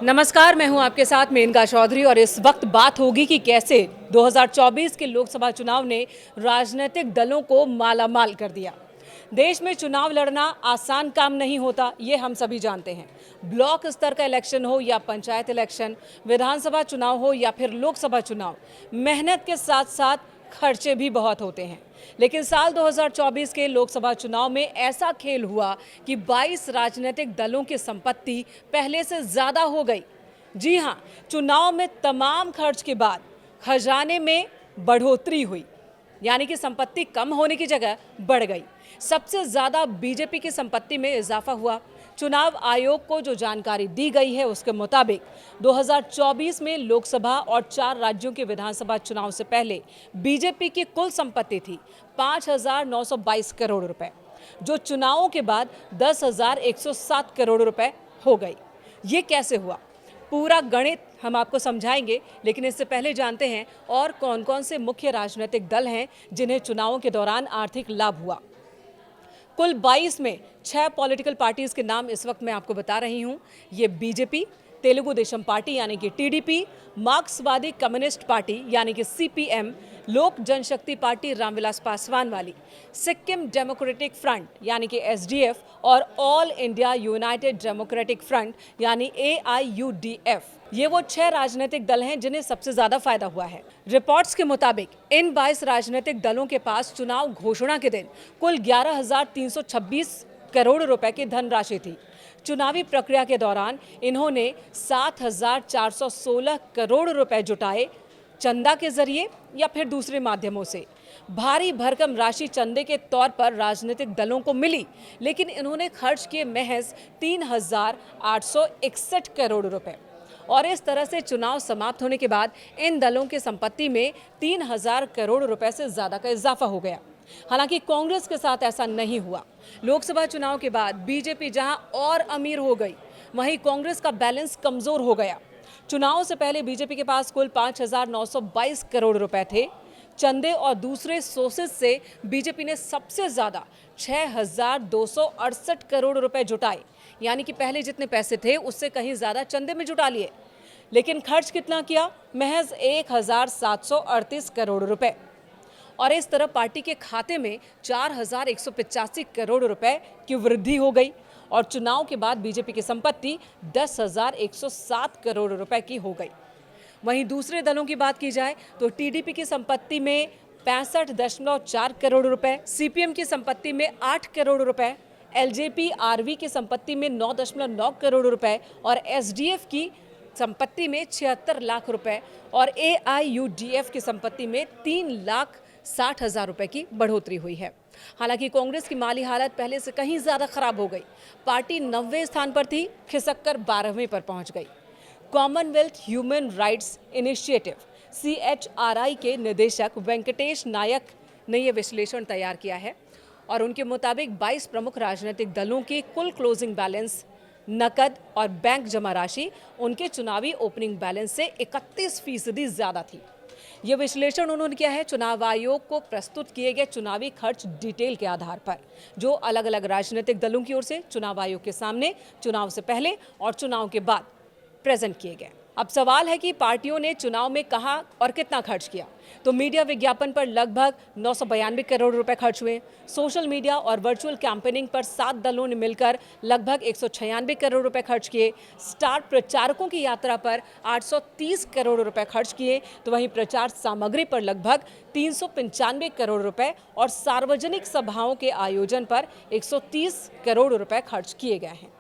नमस्कार, मैं हूं आपके साथ मेनका चौधरी और इस वक्त बात होगी कि कैसे 2024 के लोकसभा चुनाव ने राजनीतिक दलों को मालामाल कर दिया। देश में चुनाव लड़ना आसान काम नहीं होता, ये हम सभी जानते हैं। ब्लॉक स्तर का इलेक्शन हो या पंचायत इलेक्शन, विधानसभा चुनाव हो या फिर लोकसभा चुनाव, मेहनत के साथ साथ खर्चे भी बहुत होते हैं। लेकिन साल 2024 के लोकसभा चुनाव में ऐसा खेल हुआ कि 22 राजनीतिक दलों की संपत्ति पहले से ज़्यादा हो गई। जी हां, चुनाव में तमाम खर्च के बाद खजाने में बढ़ोतरी हुई, यानी कि संपत्ति कम होने की जगह बढ़ गई। सबसे ज़्यादा बीजेपी की संपत्ति में इजाफा हुआ। चुनाव आयोग को जो जानकारी दी गई है उसके मुताबिक 2024 में लोकसभा और 4 राज्यों के विधानसभा चुनाव से पहले बीजेपी की कुल संपत्ति थी 5,922 करोड़ रुपए, जो चुनावों के बाद 10,107 करोड़ रुपए हो गई। ये कैसे हुआ? पूरा गणित हम आपको समझाएंगे, लेकिन इससे पहले जानते हैं और कौन कौन से मुख्य राजनीतिक दल हैं जिन्हें चुनावों के दौरान आर्थिक लाभ हुआ। कुल 22 में 6 पॉलिटिकल पार्टीज के नाम इस वक्त मैं आपको बता रही हूं। ये बीजेपी, तेलुगु देशम पार्टी यानी कि टीडीपी, मार्क्सवादी कम्युनिस्ट पार्टी यानी कि सीपीएम, लोक जनशक्ति पार्टी रामविलास पासवान वाली, सिक्किम डेमोक्रेटिक फ्रंट यानी कि एसडीएफ और all India United democratic front यानी एआईयूडीएफ। ये वो 6 राजनीतिक दल हैं जिन्हें सबसे ज्यादा फायदा हुआ है। रिपोर्ट्स के मुताबिक इन 22 राजनीतिक दलों के पास चुनाव घोषणा के दिन कुल 11,326 करोड़ रुपए की धनराशि थी। चुनावी प्रक्रिया के दौरान इन्होंने 7,416 करोड़ रुपए जुटाए, चंदा के जरिए या फिर दूसरे माध्यमों से। भारी भरकम राशि चंदे के तौर पर राजनीतिक दलों को मिली, लेकिन इन्होंने खर्च किए महज 3,861 करोड़ रुपए। और इस तरह से चुनाव समाप्त होने के बाद इन दलों की संपत्ति में 3,000 करोड़ रुपए से ज्यादा का इजाफा हो गया। हालांकि कांग्रेस के साथ ऐसा नहीं हुआ। लोकसभा चुनाव के बाद बीजेपी जहां और अमीर हो गई, वहीं कांग्रेस का बैलेंस कमजोर हो गया। चुनाव से पहले बीजेपी के पास कुल 5,922 करोड़ रुपए थे। चंदे और दूसरे सोर्सेज से बीजेपी ने सबसे ज्यादा 6,268 करोड़ रुपए जुटाए, यानी कि पहले जितने पैसे थे उससे कहीं ज्यादा चंदे में जुटा लिए। लेकिन खर्च कितना किया? महज 1,738 करोड़ रुपए। और इस तरह पार्टी के खाते में 4,185 करोड़ रुपए की वृद्धि हो गई और चुनाव के बाद बीजेपी की संपत्ति 10,107 करोड़ रुपए की हो गई। वहीं दूसरे दलों की बात की जाए तो टीडीपी की संपत्ति में 65.4 करोड़ रुपए, सीपीएम की संपत्ति में 8 करोड़ रुपए, एलजेपी आरवी की संपत्ति में 9.9 करोड़ रुपए और एसडीएफ की संपत्ति में 76 लाख रुपए और एआईयूडीएफ की संपत्ति में 3,60,000 रुपए की बढ़ोतरी हुई है। हालांकि कांग्रेस की माली हालत पहले से कहीं ज्यादा खराब हो गई। पार्टी 90वें स्थान पर थी, खिसक कर 12वें पर पहुंच गई। Commonwealth human rights initiative CHRI के निदेशक वेंकटेश नायक ने यह विश्लेषण तैयार किया है और उनके मुताबिक 22 प्रमुख राजनीतिक दलों के कुल क्लोजिंग बैलेंस, नकद और बैंक जमा राशि उनके चुनावी ओपनिंग बैलेंस से 31% ज्यादा थी। यह विश्लेषण उन्होंने किया है चुनाव आयोग को प्रस्तुत किए गए चुनावी खर्च डिटेल के आधार पर, जो अलग अलग राजनीतिक दलों की ओर से चुनाव आयोग के सामने चुनाव से पहले और चुनाव के बाद प्रेजेंट किए गए। अब सवाल है कि पार्टियों ने चुनाव में कहां और कितना खर्च किया। तो मीडिया विज्ञापन पर लगभग 992 करोड़ रुपए खर्च हुए। सोशल मीडिया और वर्चुअल कैंपेनिंग पर 7 दलों ने मिलकर लगभग 196 करोड़ रुपए खर्च किए। स्टार प्रचारकों की यात्रा पर 830 करोड़ रुपए खर्च किए, तो वहीं प्रचार सामग्री पर लगभग 395 करोड़ रुपए और सार्वजनिक सभाओं के आयोजन पर 130 करोड़ रुपए खर्च किए गए हैं।